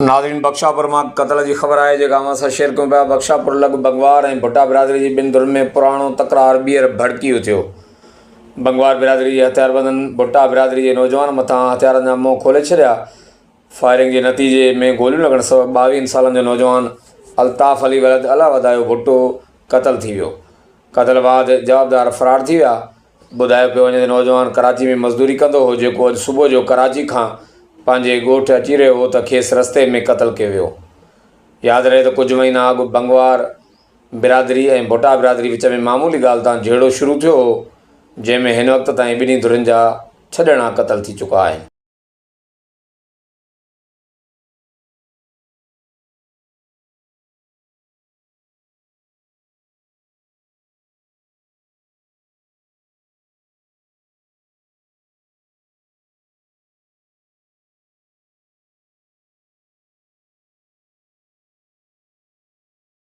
नाज़रीन, बख्शापुर मां क़त्ल की ख़बर आहे जेका असां शेयर कयूं पिया। बख्शापुर लॻ बंगवार ऐं भुट्टा बिरादरी जी ॿिनि धुरनि में पुराणो तकरार ॿीहर भड़की थियो। बंगवार बिरादरी जे हथियारबंदनि भुट्टा बिरादरी जे नौजवान मथां हथियारनि जा मुंहुं खोले छॾिया। फायरिंग जे नतीजे में गोलियूं लॻण सबबि 22 सालनि जो नौजवान अल्ताफ़ अली वलद अला वदायो भुट्टो क़त्ल थी वियो। क़त्ल बाद जवाबदार फ़रार थी विया। ॿुधायो पियो वञे त नौजवान कराची में मज़दूरी कंदो हो, जेको अॼु सुबुह जो कराची खां पंहिंजे ॻोठु अची रहियो हो त खेसि रस्ते में क़त्ल कयो वियो। यादि रहे त कुझु महीना अॻु बंगवार बिरादरी ऐं भुट्टा बिरादरी विच में मामूली ॻाल्हि तां झेड़ो शुरू थियो हो, जंहिंमें हिन वक़्त ताईं ॿिन्ही धुरनि जा 6 ॼणा क़त्ल थी चुका आहिनि।